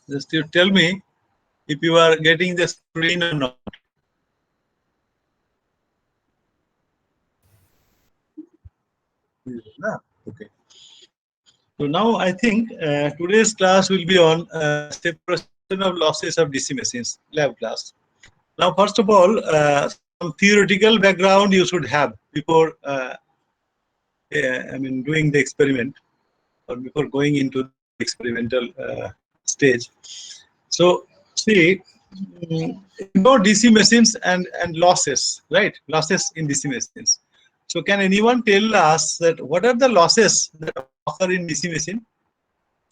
Just you tell me if you are getting the screen or not. No? Okay. So now I think today's class will be on separation of losses of DC machines, lab class. Now, first of all, some theoretical background you should have before, doing the experiment or before going into the experimental stage. So, see, DC machines and losses, right? Losses in DC machines. So, can anyone tell us that what are the losses that occur in DC machine?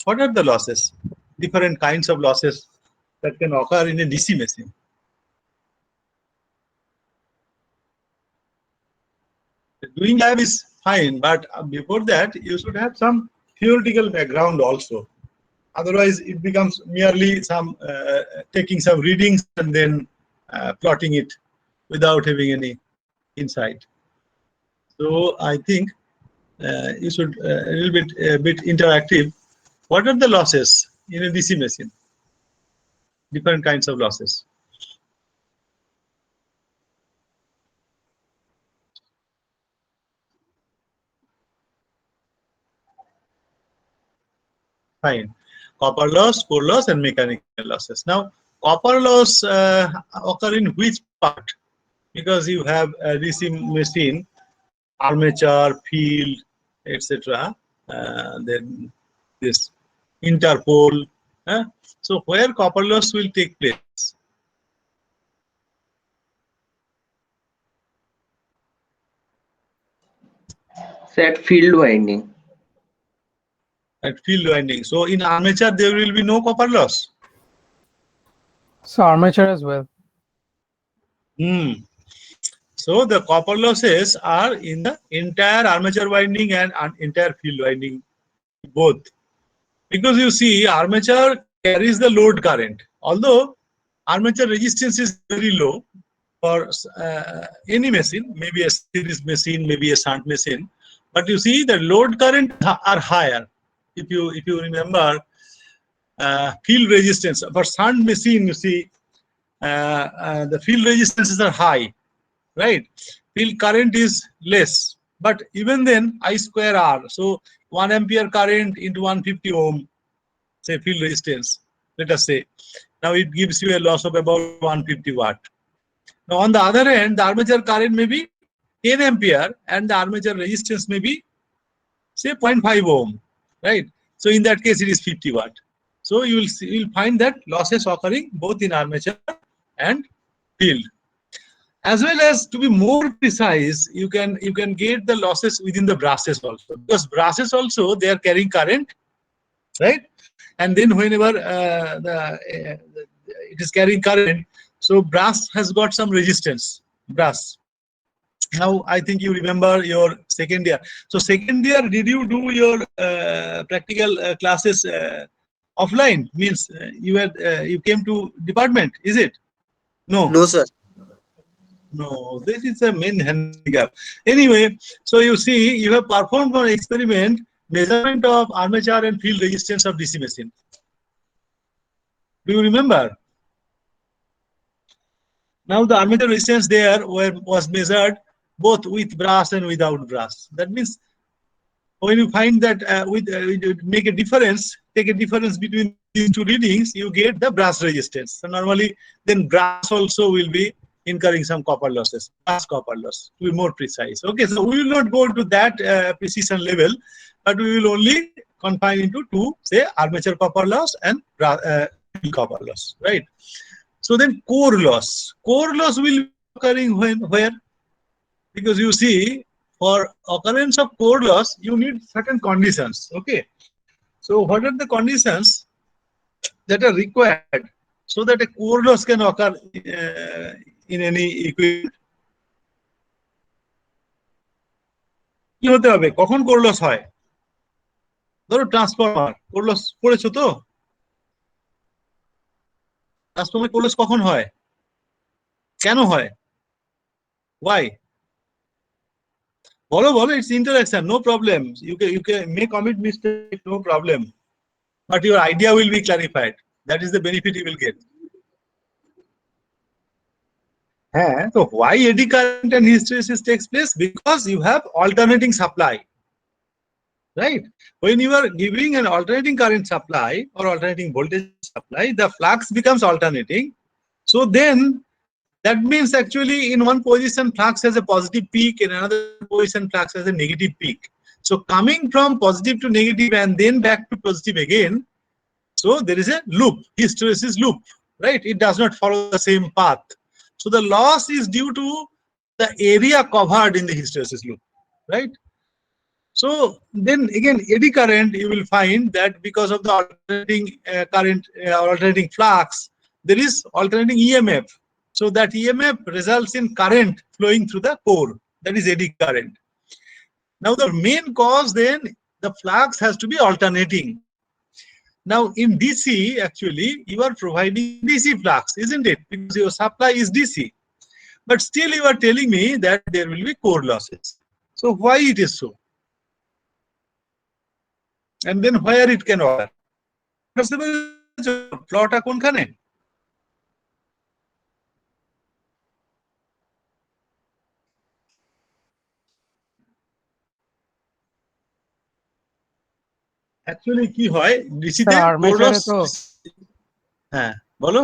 What are the losses? Different kinds of losses that can occur in a DC machine. Doing lab is fine, but before that, you should have some theoretical background also. Otherwise, it becomes merely some taking some readings and then plotting it without having any insight. So I think you should a bit interactive. What are the losses in a DC machine? Different kinds of losses. Fine. Copper loss, core loss, and mechanical losses. Now, copper loss occur in which part? Because you have a DC machine, armature, field, etc. Then this interpole. So where copper loss will take place? Set field winding. At field winding. So in armature there will be no copper loss. So armature as well. So the copper losses are in the entire armature winding and entire field winding, both. Because you see, armature carries the load current. Although armature resistance is very low for any machine, maybe a series machine, maybe a shunt machine, but you see the load current are higher. If you remember, field resistance for shunt machine, you see the field resistances are high, right? Field current is less, but even then I square R. So 1 ampere current into 150 ohm, say field resistance, let us say. Now it gives you a loss of about 150 watt. Now on the other hand, the armature current may be 10 ampere and the armature resistance may be say 0.5 ohm, right? So in that case it is 50 watt. So you will find that losses occurring both in armature and field. As well as, to be more precise, you can get the losses within the brushes also, because brushes also they are carrying current, right? And then whenever it is carrying current, so brush has got some resistance. Brush. Now I think you remember your second year. So second year, did you do your practical classes offline? Means you came to department, is it? No. No, sir. No, this is a main handicap. Anyway, so you see, you have performed an experiment, measurement of armature and field resistance of DC machine. Do you remember? Now the armature resistance there was measured both with brass and without brass. That means when you find that make a difference, take a difference between these two readings, you get the brass resistance. So normally, then brass also will be incurring some copper losses, brass copper loss, to be more precise. Okay, so we will not go to that precision level, but we will only confine into two, say, armature copper loss and field copper loss, right? So then core loss. Core loss will be occurring where? Because you see, for occurrence of core loss, you need certain conditions. Okay. So what are the conditions that are required so that a core loss can occur in any equipment? কি হতে হবে? কখন core loss হয়? ধরো transformer core loss পড়েছো তো? Transformer core loss কখন হয়? কেন হয়? Why? বলো, it's interaction, no problem. You can may commit mistake, no problem. But your idea will be clarified. That is the benefit you will get. So why eddy current and hysteresis takes place? Because you have alternating supply, right? When you are giving an alternating current supply or alternating voltage supply, the flux becomes alternating. So then that means actually in one position flux has a positive peak, in another position flux has a negative peak. So coming from positive to negative and then back to positive again, so there is a loop, hysteresis loop, right? It does not follow the same path. So the loss is due to the area covered in the hysteresis loop, right? So then again, eddy current, you will find that because of the alternating current, alternating flux, there is alternating EMF. So that EMF results in current flowing through the core. That is eddy current. Now the main cause then, the flux has to be alternating. Now in DC, actually, you are providing DC flux, isn't it? Because your supply is DC. But still you are telling me that there will be core losses. So why it is so? And then where it can occur? Plot কোনখানে? Actually কি হয় ডিসিতে core loss, হ্যাঁ বলো।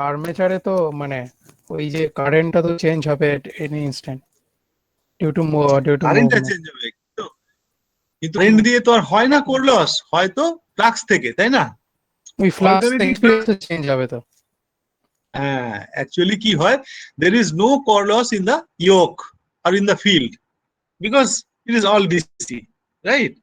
আর্মেচারে তো মানে ওই যে কারেন্টটা তো চেঞ্জ হবে এনি ইনস্ট্যান্ট ডিউ টু কারেন্টটা চেঞ্জ হবে, কিন্তু কারেন্ট দিয়ে তো আর হয় না কোর লস, হয় তো ফ্লাক্স থেকে, তাই না? ওই ফ্লাক্স থেকে তো চেঞ্জ হবে তো। হ্যাঁ, অ্যাকচুয়ালি কি হয়, there is no core loss in the yoke or in the field because it is all DC, right?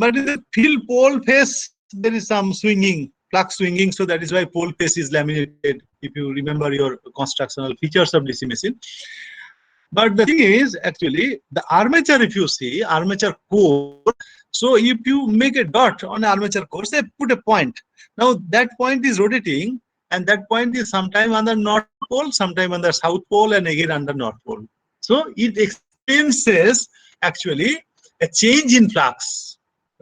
But in the field pole face there is some swinging, flux swinging, so that is why pole face is laminated, if you remember your constructional features of DC machine. But the thing is, actually, the armature, if you see, armature core, so if you make a dot on armature core, say put a point. Now that point is rotating, and that point is sometime under North Pole, sometime under South Pole, and again under North Pole. So it experiences actually a change in flux,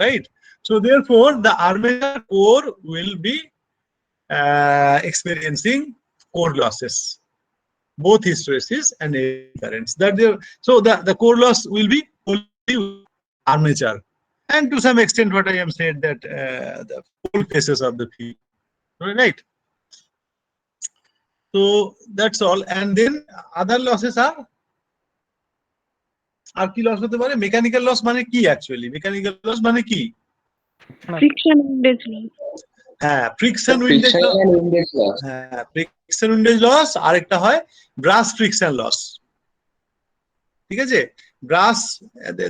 right? So therefore, the armature core will be experiencing core losses, both hysteresis and eddy currents. So the core loss will be only armature, and to some extent, what I am said that the pole faces of the field, right? So that's all. And then other losses are, আর কি loss হতে পারে? Mechanical loss মানে কি actually? Mechanical loss মানে কি? Friction windage loss. হ্যাঁ, friction windage loss. হ্যাঁ, friction windage loss. আরেকটা হয় ব্রাশ ফ্রিকশন লস। ঠিক আছে? Brush,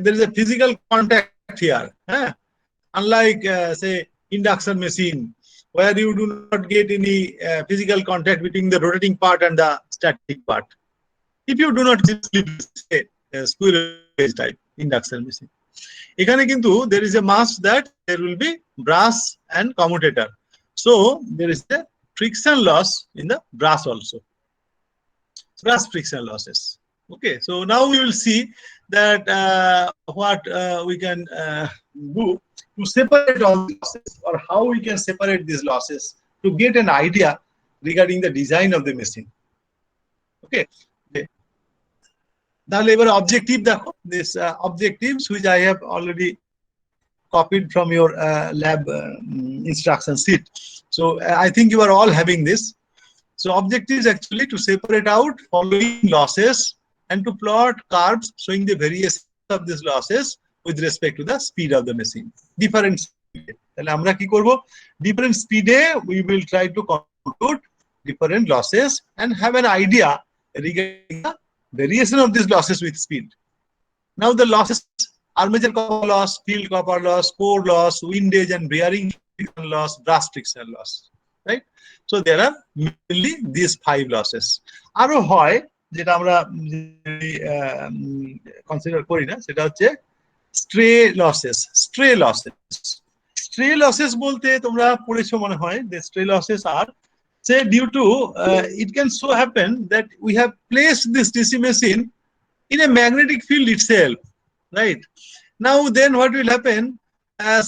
there is a physical contact here, হ্যাঁ, unlike say induction machine where you do not get any physical contact between the rotating part and the static part. If you do not say squirrel cage type induction machine, এখানে কিন্তু there is a must that there will be brass and commutator, so there is a friction loss in the brass also, brass friction losses. Okay, so now we will see that what we can do to separate all the losses, or how we can separate these losses to get an idea regarding the design of the machine. Okay, তাহলে এবার objective দেখো, this objectives which I have already copied from your lab instruction sheet. So I think you are all having this. So objectives actually to separate out following losses and to plot curves showing the variation of these losses with respect to the speed of the machine. Different speed. তাহলে আমরা কি করব? Different speed we will try to compute different losses and have an idea regarding the variation of these losses with speed. Now the losses: armature copper loss, field copper loss, core loss, windage and bearing friction loss, brass friction loss, right? So there are mainly these 5 losses. আরো হয় যেটা আমরা consider করি না, সেটা হচ্ছে স্ট্রে losses. স্ট্রে losses বলতে তোমরা পড়েছো মনে হয়, the stray losses are say due to it can so happen that we have placed this DC machine in a magnetic field itself, right? Now then what will happen,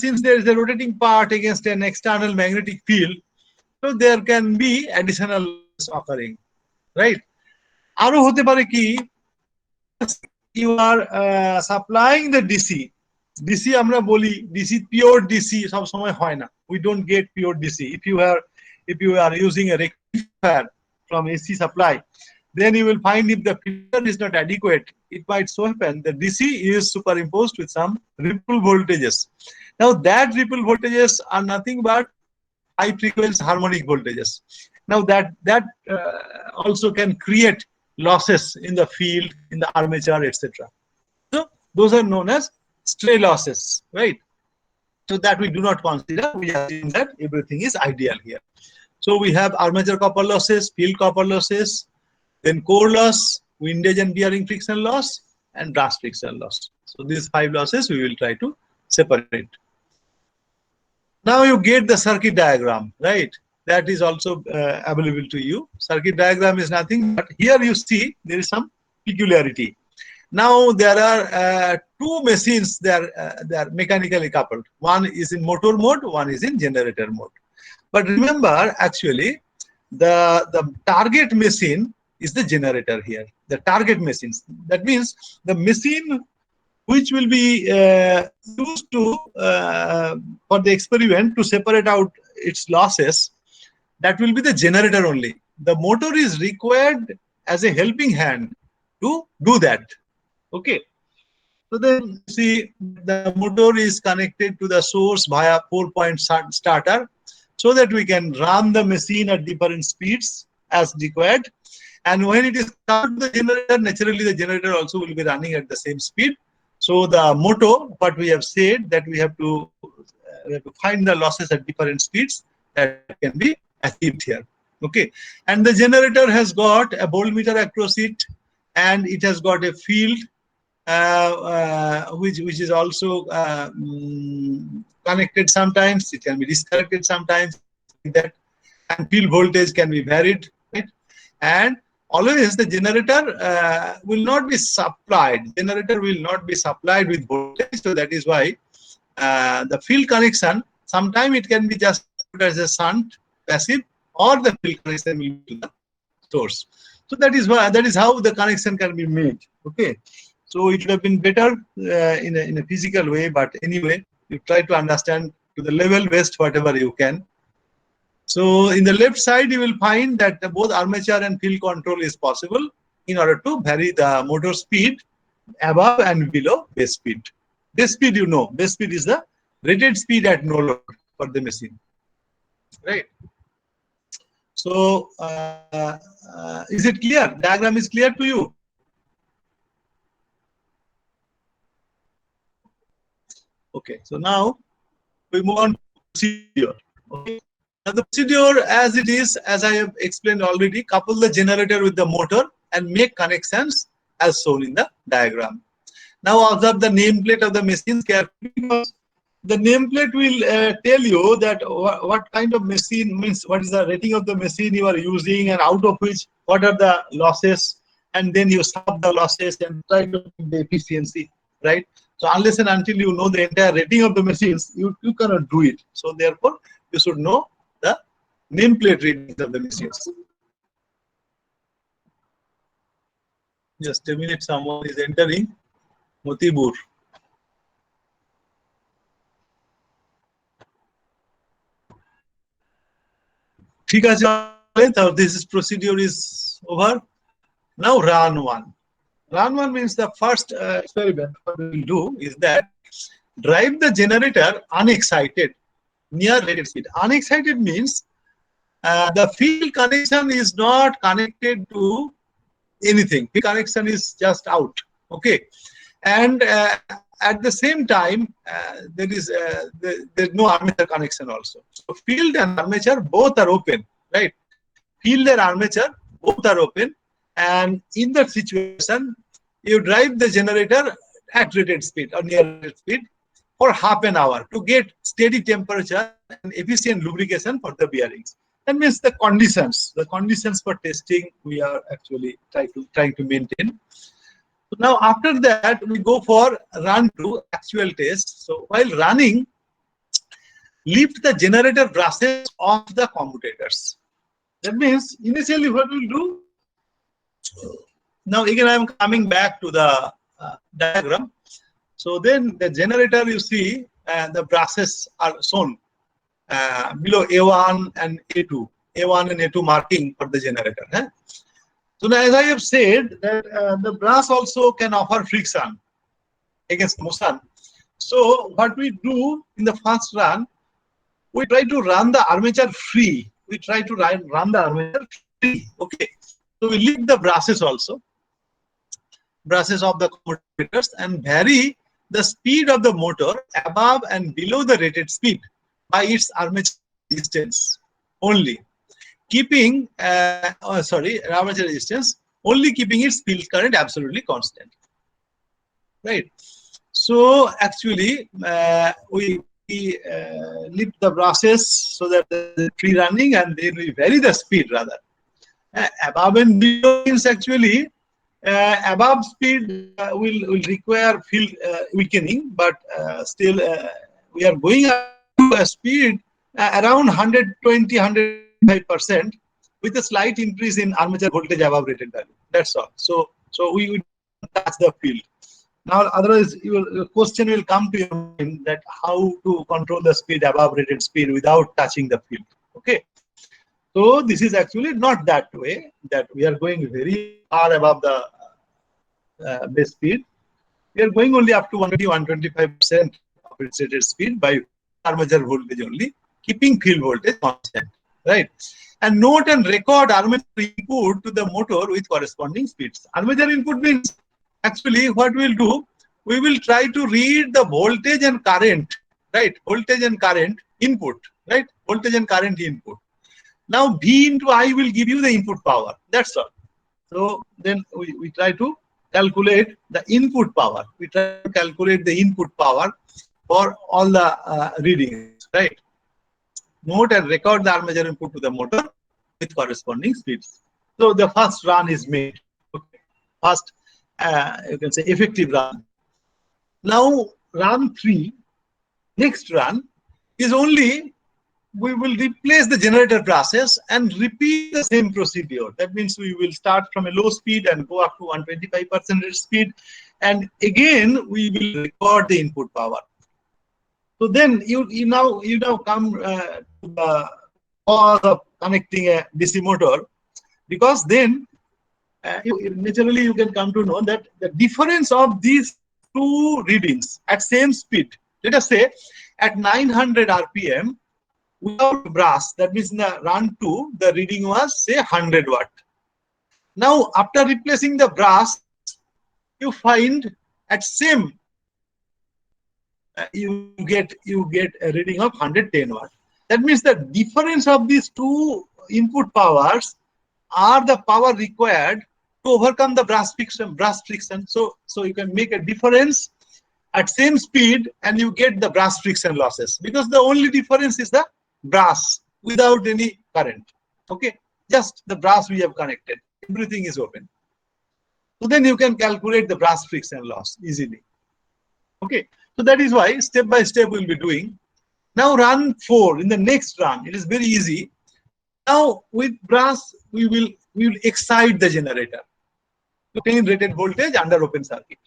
since there is a rotating part against an external magnetic field, So there can be additional loss occurring, right? আরো হতে পারে কি, you are supplying the DC. DC আমরা বলি DC pure DC সব সময় হয় না. We don't get pure DC. If you are using a rectifier from AC supply, then you will find if the filter is not adequate, it might so happen the DC is superimposed with some ripple voltages. Now that ripple voltages are nothing but high frequency harmonic voltages. Now that also can create losses in the field, in the armature, etc. So those are known as stray losses, right? So that we do not consider. We assume that everything is ideal here. So we have armature copper losses, field copper losses, then core loss, windage and bearing friction loss, and brass friction loss. So these 5 losses we will try to separate. Now you get the circuit diagram, right? That is also available to you. Circuit diagram is nothing but here you see there is some peculiarity. Now there are 2 machines, they are mechanically coupled. One is in motor mode, one is in generator mode. But remember, actually the target machine is the generator here. The target machines. That means the machine which will be used to for the experiment to separate out its losses, that will be the generator only. The motor is required as a helping hand to do that. Okay. So then see the motor is connected to the source via 4-point starter so that we can run the machine at different speeds as required. And when it is come to the generator, naturally the generator also will be running at the same speed. So the motor, what we have said, that we have to find the losses at different speeds that can be achieved here. Okay, and the generator has got a voltmeter across it, and it has got a field which is also connected sometimes. It can be disconnected sometimes. That and field voltage can be varied, right? And always the generator will not be supplied. Generator will not be supplied with voltage, so that is why the field connection sometimes it can be just put as a shunt passive, or the field connection will be to the source. So that is how the connection can be made. Okay, so it would have been better in a physical way, but anyway, you try to understand to the level best whatever you can. So in the left side, you will find that both armature and field control is possible in order to vary the motor speed above and below base speed. Base speed, you know, base speed is the rated speed at no load for the machine, right? So is it clear? Diagram is clear to you? Okay, so now we move on to procedure. Okay. Now the procedure as it is, as I have explained already, couple the generator with the motor and make connections as shown in the diagram. Now observe the nameplate of the machines carefully, because the nameplate will tell you that what kind of machine, means what is the rating of the machine you are using, and out of which what are the losses, and then you sum the losses and try to make the efficiency, right? So unless and until you know the entire rating of the machines, you cannot do it. So therefore you should know the nameplate ratings of the machines. Just a minute, someone is entering. Motibur. ঠিক আছে, this procedure is over. Now run one. Run one means the first experiment what we will do is that drive the generator unexcited near rated speed. Unexcited means the field connection is not connected to anything. Field connection is just out. Okay, and at the same time there's no armature connection also. So field and armature both are open, right? Field and armature both are open, and in that situation you drive the generator at rated speed or near rated speed for half an hour to get steady temperature and efficient lubrication for the bearings. That means the conditions for testing we are actually trying to maintain. So now after that we go for run to actual test. So while running, lift the generator brushes off the commutators. That means initially what we'll do. Now again I am coming back to the diagram. So then the generator, you see the brushes are shown below A1 and A2. A1 and A2 marking for the generator. So now, as I have said, that the brass also can offer friction against motion. So what we do in the first run, we try to run the armature free. We try to run the armature free. Okay. So we lift the brushes also, brushes of the commutators, and vary the speed of the motor above and below the rated speed by its armature resistance only, keeping armature resistance only, keeping its field current absolutely constant. Right. So actually we lift the brushes so that the free running, and then we vary the speed rather. Above and below means actually above speed will require field weakening, but still we are going up to a speed around 120-105% with a slight increase in armature voltage above rated value. That's all. So we would touch the field. Now otherwise your question will come to your mind that how to control the speed above rated speed without touching the field. Okay. So this is actually not that way, that we are going very far above the base speed. We are going only up to 120-125% of its rated speed by armature voltage only, keeping field voltage constant, right? And note and record armature input to the motor with corresponding speeds. Armature input means actually what we'll do, we will try to read the voltage and current, right? Voltage and current input, right? Voltage and current input. Now V into I will give you the input power. That's all. So then we try to calculate the input power. We try to calculate the input power for all the readings, right? Note and record the armature input to the motor with corresponding speeds. So the first run is made. Okay. First, you can say effective run. Now run 3, next run is only, we will replace the generator process and repeat the same procedure. That means we will start from a low speed and go up to 125% speed, and again we will record the input power. So then you now come to the cause of connecting a DC motor, because then naturally you can come to know that the difference of these two readings at same speed, let us say at 900 RPM, without brass, that means in the run 2, the reading was say 100 watt. Now after replacing the brass, you find at same you get a reading of 110 watt. That means the difference of these two input powers are the power required to overcome the brass friction. So you can make a difference at same speed and you get the brass friction losses, because the only difference is the brass without any current. Okay, just the brass we have connected, everything is open. So then you can calculate the brass friction loss easily. Okay, so that is why step by step we'll be doing. Now run 4, in the next run it is very easy. Now with brass we will excite the generator to obtain rated voltage under open circuit.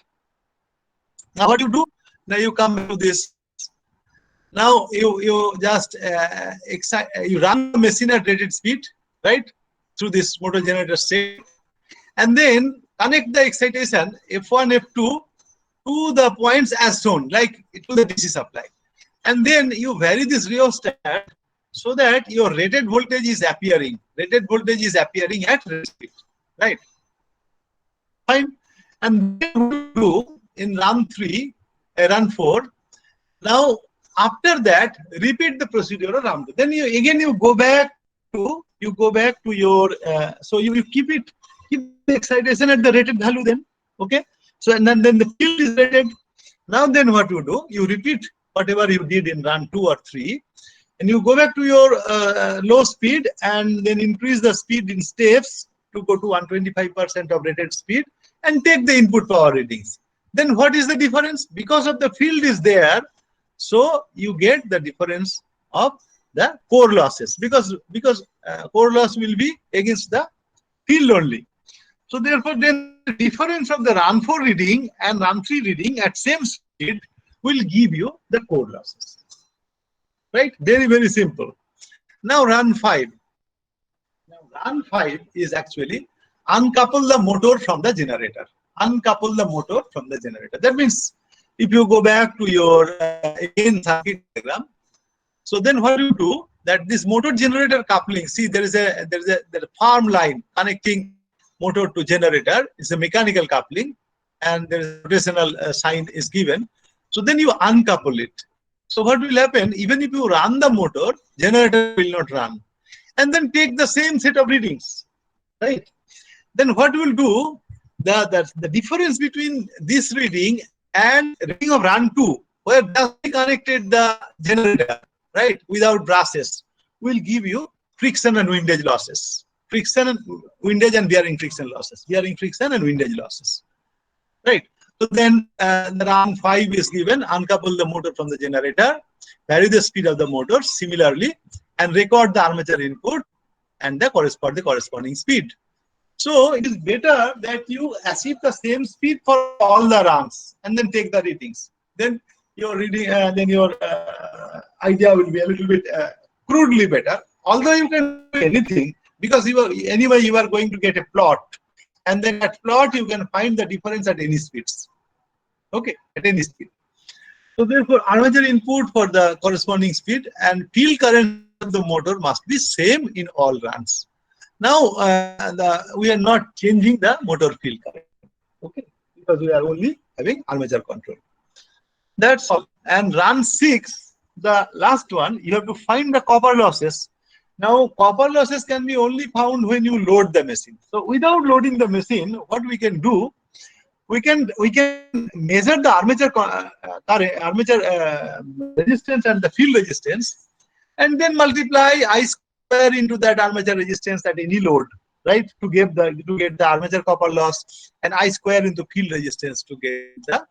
Now what you do? Now you come to this. Now you just you run the machine at rated speed, right, through this motor generator set, and then connect the excitation F1, F2 to the points as shown, like to the DC supply, and then you vary this rheostat so that your rated voltage is appearing. Rated voltage is appearing at rated speed, right? Fine. And then what you do in run 3, run 4. Now after that, repeat the procedure around it. Then you go back to your so you keep the excitation at the rated value then. Okay, so and then the field is rated. Now then what you do, you repeat whatever you did in run 2 or 3, and you go back to your low speed and then increase the speed in steps to go to 125% of rated speed and take the input power readings. Then what is the difference? Because of the field is there, so you get the difference of the core losses, because core loss will be against the field only. So therefore, then the difference of the run 4 reading and run 3 reading at same speed will give you the core losses. Right? Very, very simple. Now run 5. Now run 5 is actually uncouple the motor from the generator. Uncouple the motor from the generator. That means if you go back to your again circuit diagram, so then what you do, that this motor generator coupling, see there is a farm line connecting motor to generator. It's a mechanical coupling, and there is rotational sign is given. So then you uncouple it. So what will happen, even if you run the motor, generator will not run. And then take the same set of readings, right? Then what will do, the difference between this reading and reading of run 2, where just connected the generator, right, without brushes, will give you friction and windage losses. Friction and windage and bearing friction losses. Bearing friction and windage losses, right? So then the run 5 is given, uncouple the motor from the generator, vary the speed of the motor similarly, and record the armature input and the corresponding speed. So it is better that you achieve the same speed for all the runs and then take the readings. Then your reading, then your idea will be a little bit crudely better. Although you can do anything, because anyway you are going to get a plot, and then at plot you can find the difference at any speeds. Okay, at any speed. So therefore, armature input for the corresponding speed and field current of the motor must be same in all runs. Now we are not changing the motor field current, okay, because we are only having armature control. That's all. And run 6, the last one, you have to find the copper losses. Now copper losses can be only found when you load the machine. So without loading the machine, what we can do, we can measure the armature resistance and the field resistance, and then multiply I square into that armature resistance at any load, right, to get the armature copper loss, and I square into field resistance to get the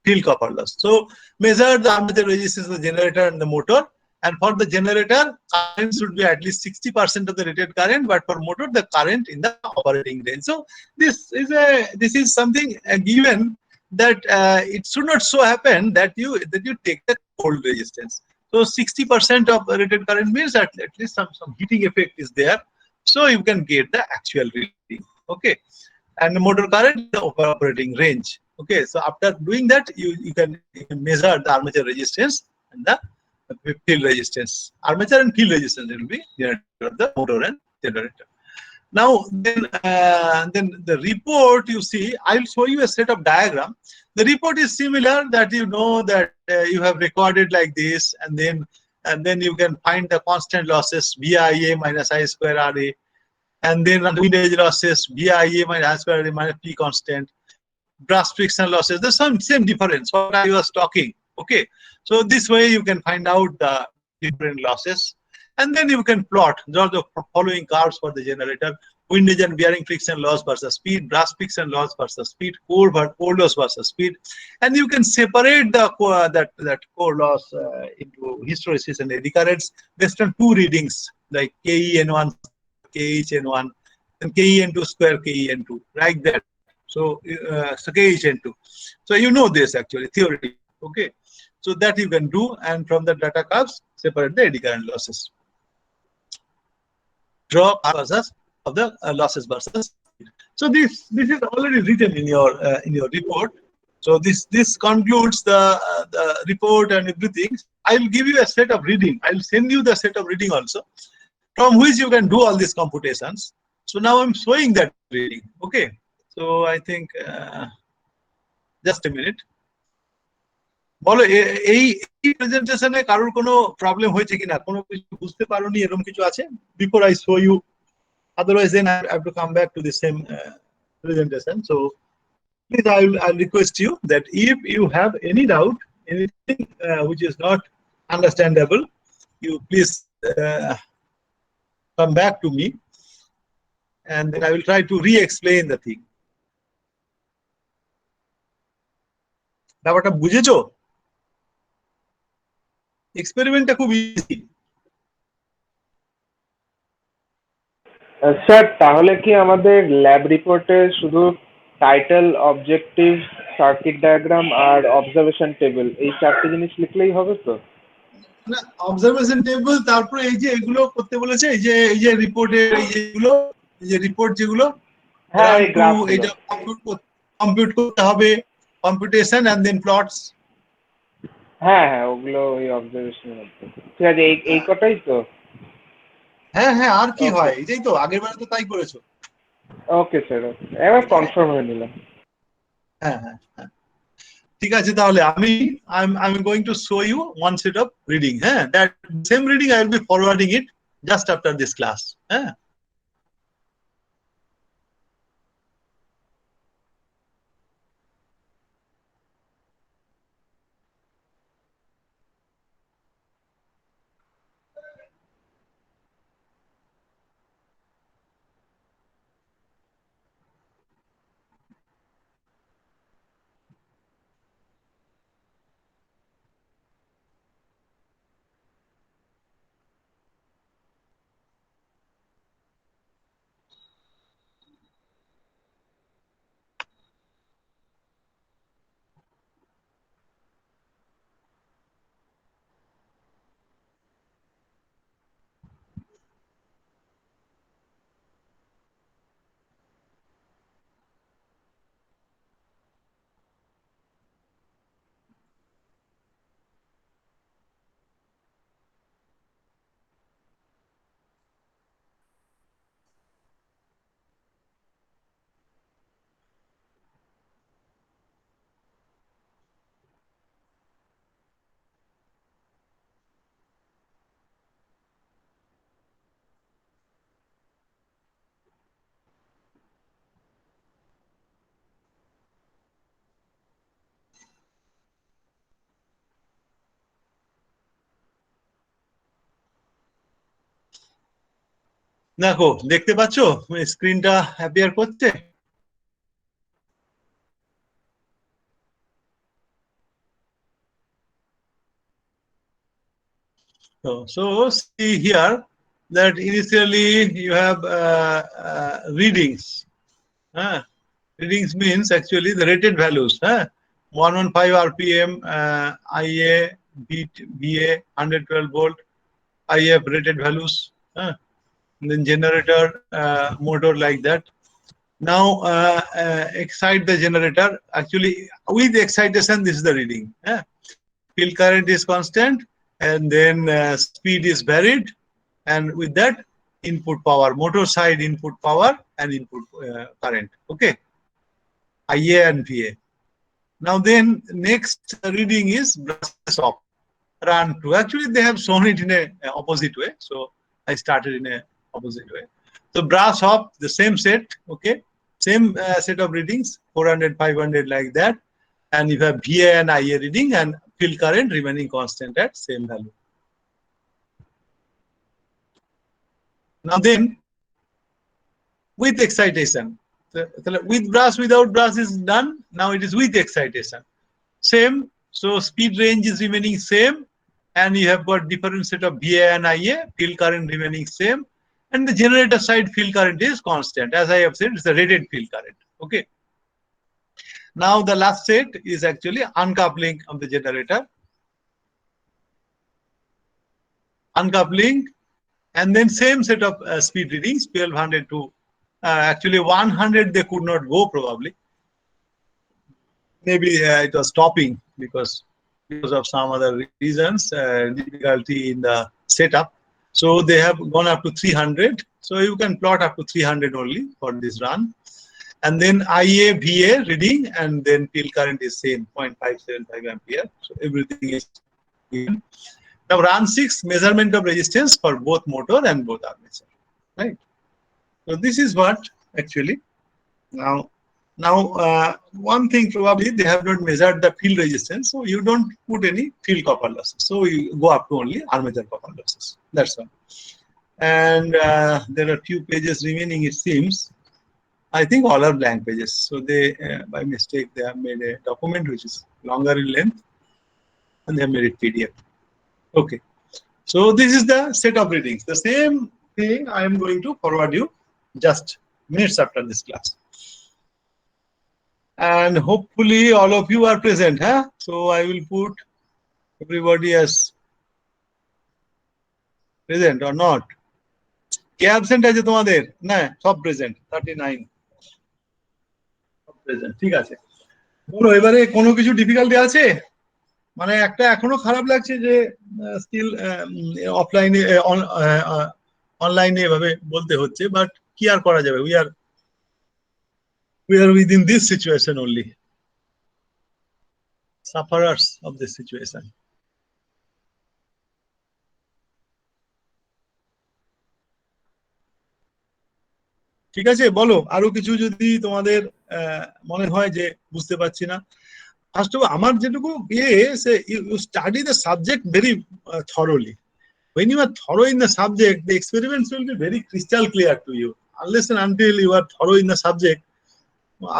field copper loss. So measure the armature resistance of the generator and the motor. And for the generator, current should be at least 60% of the rated current, but for motor, the current in the operating range. So this is something given that it should not so happen that you take the cold resistance. So 60% of rated current means at least some heating effect is there, so you can get the actual reading. Okay, and the motor current, the operating range. Okay, so after doing that, you can measure the armature resistance and the field resistance. Armature and field resistance will be the motor and generator. Now then the report, you see, I'll show you a set of diagram. The report is similar, that you know that you have recorded like this, and then you can find the constant losses VIA minus I square RA, and then the windage losses VIA minus I square RA minus P constant, brush friction losses. There's some same difference what I was talking. Okay, so this way you can find out the different losses, and then you can plot the following curves for the generator: windage and bearing friction loss versus speed, brush friction loss versus speed, core loss versus speed, and you can separate the that core loss into hysteresis and eddy currents based on two readings like KEN1, KHN1, and KEN2 square, KEN2, like that. So so KHN2. So you know this actually theoretically. Okay, so that you can do, and from the data curves separate the eddy current losses. Draw versus of the losses versus. So this is already written in your report. So this concludes the report and everything. I will give you a set of reading. I will send you the set of reading also, from which you can do all these computations. So now I'm showing that reading. Okay. So I think just a minute. বলো এই প্রেজেন্টেশনে কারোর কোনো problem হয়েছে কিনা, কোনো কিছু বুঝতে পারোনি এরকম কিছু আছে? Before I show you, otherwise then I have to come back to the same presentation. So please I'll request you that if you have any doubt, anything which is not understandable, you please come back to me, and then I will try to re-explain the thing. ব্যাপারটা বুঝেছো? এক্সপেরিমেন্টটা খুব easy. Sir তাহলে কি আমাদের lab রিপোর্টে শুধু title, objective, circuit diagram আর observation table এই চারটে জিনিস লিখলেই হবে তো? না, অবজারভেশন টেবিল, তারপরে এই যে এগুলো করতে বলেছে, এই যে রিপোর্টের এই যে রিপোর্ট যেগুলো হ্যাঁ, রান এই টু, গ্রাফগুলো। এটা কম্পিউট করতে হবে, কম্পিউটেশন এন্ড দেন প্লটস। হ্যাঁ হ্যাঁ, ওগুলো ওই অবজারভেশনের মধ্যে। ঠিক আছে, এই কটাই তো? হ্যাঁ হ্যাঁ, আর কি Okay. হয়, এটাই তো আগের বারে তো তাই করেছো। ওকে স্যার, ওকে, এবার কনফার্ম হয়ে নিলাম। হ্যাঁ হ্যাঁ হ্যাঁ, ঠিক আছে। তাহলে আমি going to show you one set of reading. হ্যাঁ, that same reading I will be forwarding it just after this class. হ্যাঁ, দেখো, দেখতে পাচ্ছো স্ক্রিনটা অ্যাপিয়ার করছে? So see here that initially you have readings. Readings means actually the rated values. 115 RPM, IA, VA, 112 volt, IF rated values. Then generator, motor like that. Now excite the generator. Actually, with excitation, this is the reading. Field current is constant, and then speed is varied, and with that input power, motor side input power and input current. Okay, IA and VA. Now then next reading is brushes off, run to. Actually they have shown it in a opposite way, so I started in a opposite way. So brush off, the same set. Okay, same set of readings, 400, 500 like that, and you have VA and IA reading and field current remaining constant at same value. Now then, with excitation, with brush, without brush is done. Now it is with excitation. Same, so speed range is remaining same, and you have got different set of VA and IA, field current remaining same, and the generator side field current is constant. As I have said, it's a rated field current. Okay. Now the last set is actually uncoupling of the generator. Uncoupling, and then same set of speed readings, 1200 to actually 100 they could not go probably. Maybe it was stopping because of some other reasons, difficulty in the setup. So they have gone up to 300. So you can plot up to 300 only for this run. And then IA, VA reading, and then field current is same, 0.575 ampere. So everything is given. Now run 6, measurement of resistance for both motor and both armature. Right. So this is what actually now one thing, probably they have not measured the field resistance, so you don't put any field copper losses. So you go up to only armature copper losses. That's all. And there are few pages remaining, it seems. I think all are blank pages. So they, by mistake, they have made a document which is longer in length, and they have made it PDF. Okay. So this is the set of readings. The same thing I am going to forward you just minutes after this class. And hopefully all of you are present, huh? So I will put everybody as present or not. K absent আছে তোমাদের? না, সব present, 39. সব present, ঠিক আছে। বলো এবারে কোনো কিছু ডিফিকাল্টি আছে? মানে একটা এখনো খারাপ লাগছে যে স্টিল অফলাইনে অনলাইনে এভাবে বলতে হচ্ছে, বাট কি আর করা যাবে, we are within this situation only, সাফারার্স of this situation. ঠিক আছে, বলো আরো কিছু যদি তোমাদের মনে হয় যে বুঝতে পারছি না। ফার্স্ট অফ অল আমার যেটুকু you study the subject very thoroughly. When you are thorough in the subject, the experiments will be very crystal clear to you. Unless and until you are thorough in the subject,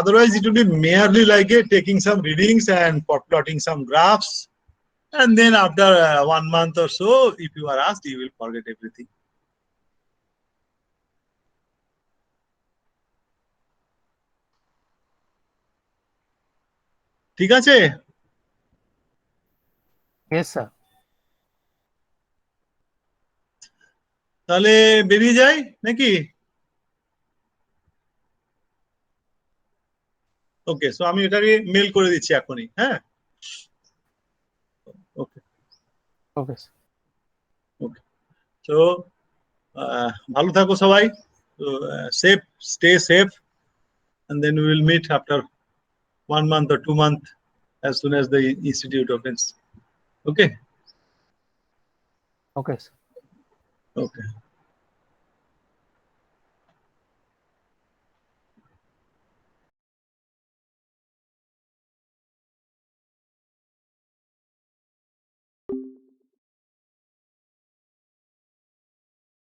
otherwise it will be merely like taking some readings and plotting some graphs, and then after 1 month or so, if you are asked, you will forget everything. ঠিক আছে? Yes, sir. তাহলে বেরিয়ে যাই নাকি? ওকে, so আমি এটাকে mail করে দিচ্ছি এখনই, হ্যাঁ? ওকে Okay, sir. ওকে, সো ভালো থাকো সবাই, safe, stay safe, and then we will meet after 1 month or 2 months as soon as the institute opens. Okay? Okay, sir. Okay.